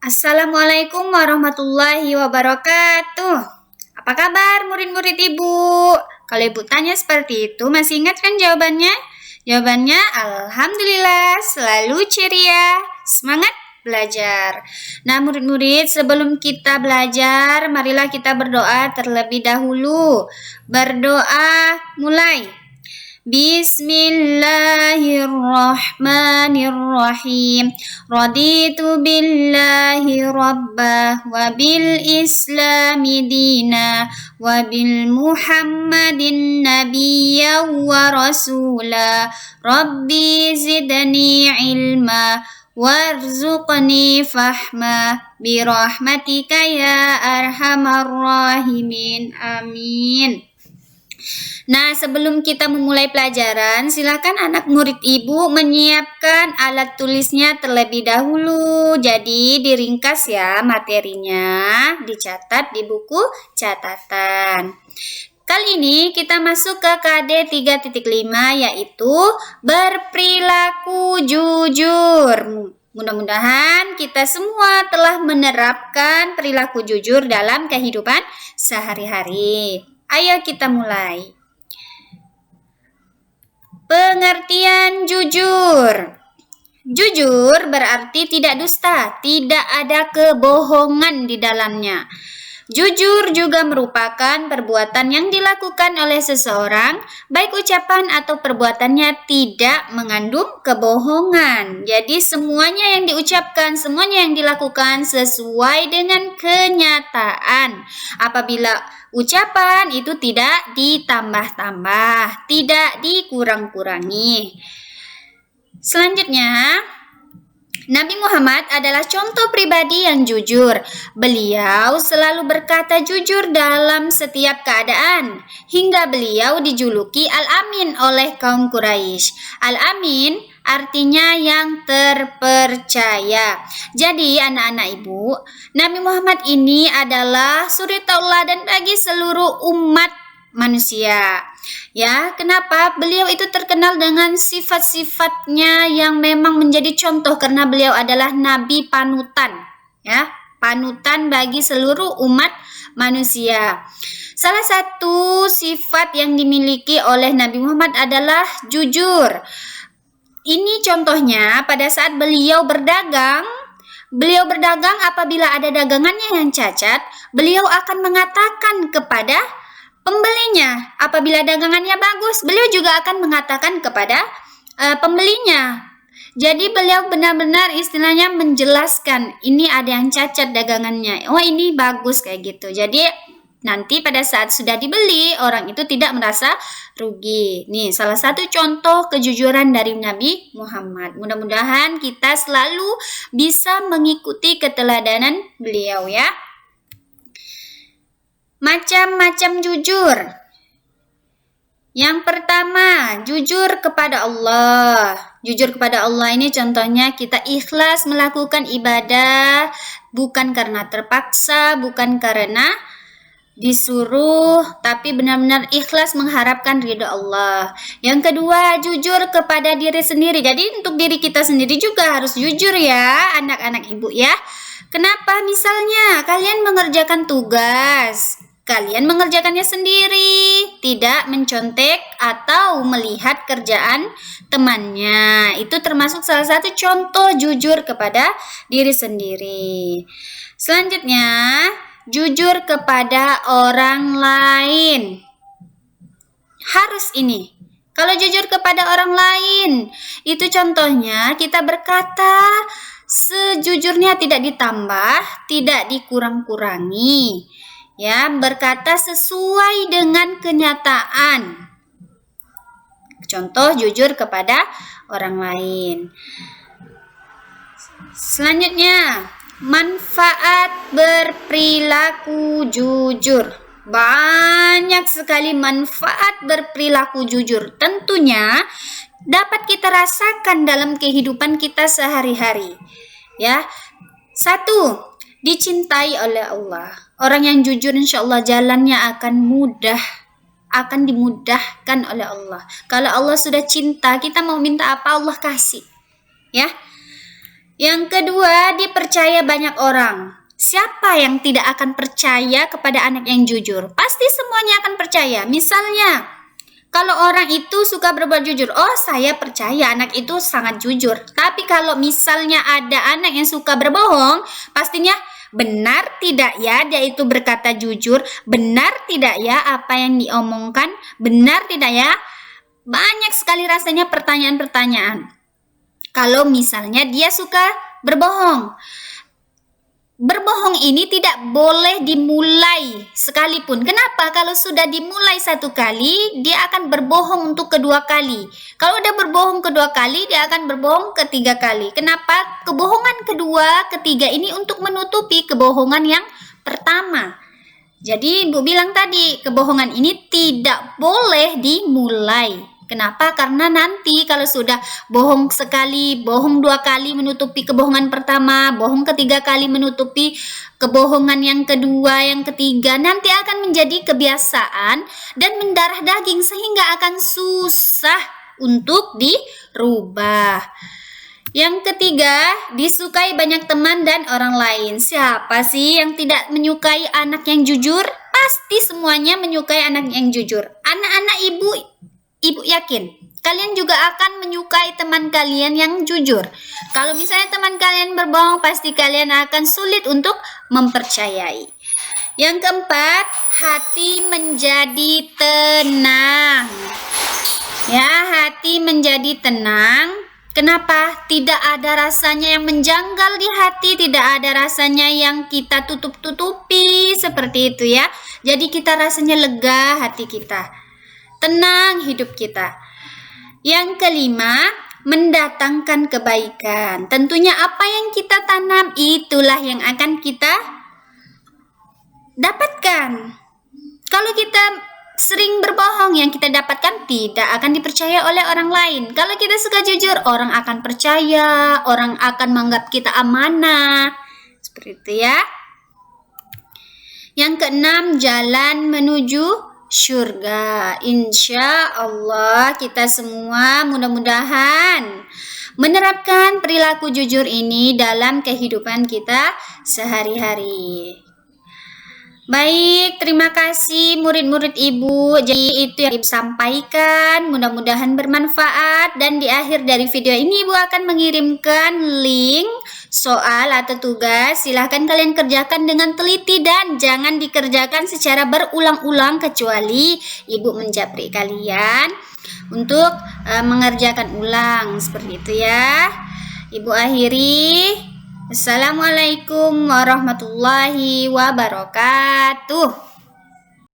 Assalamualaikum warahmatullahi wabarakatuh. Apa kabar murid-murid Ibu? Kalau Ibu tanya seperti itu, masih ingat kan jawabannya? Jawabannya alhamdulillah, selalu ceria, semangat belajar. Nah, murid-murid, sebelum kita belajar, marilah kita berdoa terlebih dahulu. Berdoa mulai. Bismillahirrahmanirrahim. Raditu billahi rabbah wa bil islami dina wa bil muhammadin nabiyya wa rasula. Rabbi zidni ilma warzuqni fahma birahmatika ya arhamar rahimin. Amin. Nah, sebelum kita memulai pelajaran, silakan anak murid Ibu menyiapkan alat tulisnya terlebih dahulu. Jadi, diringkas ya materinya, dicatat di buku catatan. Kali ini kita masuk ke KD 3.5 yaitu berperilaku jujur. Mudah-mudahan kita semua telah menerapkan perilaku jujur dalam kehidupan sehari-hari. Ayo kita mulai. Pengertian jujur. Jujur berarti tidak dusta, tidak ada kebohongan di dalamnya. Jujur juga merupakan perbuatan yang dilakukan oleh seseorang, baik ucapan atau perbuatannya tidak mengandung kebohongan. Jadi semuanya yang diucapkan, semuanya yang dilakukan sesuai dengan kenyataan. Apabila ucapan itu tidak ditambah-tambah, tidak dikurang-kurangi. Selanjutnya, Nabi Muhammad adalah contoh pribadi yang jujur. Beliau selalu berkata jujur dalam setiap keadaan, hingga beliau dijuluki Al-Amin oleh kaum Quraisy. Al-Amin artinya yang terpercaya. Jadi anak-anak Ibu, Nabi Muhammad ini adalah suri tauladan bagi seluruh umat manusia. Ya, kenapa? Beliau itu terkenal dengan sifat-sifatnya yang memang menjadi contoh karena beliau adalah nabi panutan, ya, panutan bagi seluruh umat manusia. Salah satu sifat yang dimiliki oleh Nabi Muhammad adalah jujur. Ini contohnya pada saat beliau berdagang. Beliau berdagang apabila ada dagangannya yang cacat, beliau akan mengatakan kepada pembelinya. Apabila dagangannya bagus, beliau juga akan mengatakan kepada pembelinya. Jadi beliau benar-benar istilahnya menjelaskan, ini ada yang cacat dagangannya. Oh, ini bagus kayak gitu. Jadi nanti pada saat sudah dibeli, orang itu tidak merasa rugi. Nih, salah satu contoh kejujuran dari Nabi Muhammad. Mudah-mudahan kita selalu bisa mengikuti keteladanan beliau ya. Macam-macam jujur. Yang pertama, jujur kepada Allah. Jujur kepada Allah ini contohnya kita ikhlas melakukan ibadah bukan karena terpaksa, bukan karena disuruh, tapi benar-benar ikhlas mengharapkan ridho Allah. Yang kedua, jujur kepada diri sendiri. Jadi untuk diri kita sendiri juga harus jujur ya, anak-anak Ibu ya. Kenapa? Misalnya kalian mengerjakan tugas, kalian mengerjakannya sendiri, tidak mencontek atau melihat kerjaan temannya. Itu termasuk salah satu contoh jujur kepada diri sendiri. Selanjutnya, jujur kepada orang lain. Harus ini. Kalau jujur kepada orang lain, itu contohnya kita berkata sejujurnya, tidak ditambah, tidak dikurang-kurangi. Ya, berkata sesuai dengan kenyataan. Contoh jujur kepada orang lain. Selanjutnya, manfaat berperilaku jujur. Banyak sekali manfaat berperilaku jujur. Tentunya dapat kita rasakan dalam kehidupan kita sehari-hari. Ya. 1. Dicintai oleh Allah. Orang yang jujur insya Allah jalannya akan mudah, akan dimudahkan oleh Allah. Kalau Allah sudah cinta, kita mau minta apa Allah kasih. Ya. Yang kedua, dipercaya banyak orang. Siapa yang tidak akan percaya kepada anak yang jujur? Pasti semuanya akan percaya. Misalnya, kalau orang itu suka berbuat jujur, oh saya percaya anak itu sangat jujur. Tapi kalau misalnya ada anak yang suka berbohong, pastinya benar tidak ya dia itu berkata jujur? Benar tidak ya apa yang diomongkan? Benar tidak ya? Banyak sekali rasanya pertanyaan-pertanyaan. Kalau misalnya dia suka berbohong. Berbohong ini tidak boleh dimulai sekalipun. Kenapa? Kalau sudah dimulai satu kali, dia akan berbohong untuk kedua kali. Kalau udah berbohong kedua kali, dia akan berbohong ketiga kali. Kenapa? Kebohongan kedua, ketiga ini untuk menutupi kebohongan yang pertama. Jadi Ibu bilang tadi, kebohongan ini tidak boleh dimulai. Kenapa? Karena nanti kalau sudah bohong sekali, bohong dua kali menutupi kebohongan pertama, bohong ketiga kali menutupi kebohongan yang kedua, yang ketiga, nanti akan menjadi kebiasaan dan mendarah daging sehingga akan susah untuk dirubah. Yang ketiga, disukai banyak teman dan orang lain. Siapa sih yang tidak menyukai anak yang jujur? Pasti semuanya menyukai anak yang jujur. Anak-anak Ibu yakin kalian juga akan menyukai teman kalian yang jujur. Kalau misalnya teman kalian berbohong, pasti kalian akan sulit untuk mempercayai. Yang keempat, hati menjadi tenang. Ya, hati menjadi tenang. Kenapa? Tidak ada rasanya yang menjanggal di hati, tidak ada rasanya yang kita tutup-tutupi seperti itu ya. Jadi kita rasanya lega hati kita. Tenang hidup kita. Yang kelima, mendatangkan kebaikan. Tentunya apa yang kita tanam itulah yang akan kita dapatkan. Kalau kita sering berbohong, yang kita dapatkan tidak akan dipercaya oleh orang lain. Kalau kita suka jujur, orang akan percaya, orang akan menganggap kita amanah. Seperti itu ya. Yang keenam, jalan menuju surga. Insya Allah kita semua mudah-mudahan menerapkan perilaku jujur ini dalam kehidupan kita sehari-hari. Baik, terima kasih murid-murid Ibu. Jadi itu yang Ibu sampaikan, mudah-mudahan bermanfaat. Dan di akhir dari video ini Ibu akan mengirimkan link soal atau tugas. Silahkan kalian kerjakan dengan teliti dan jangan dikerjakan secara berulang-ulang kecuali Ibu menjapri kalian untuk mengerjakan ulang. Seperti itu ya. Ibu akhiri. Assalamualaikum warahmatullahi wabarakatuh.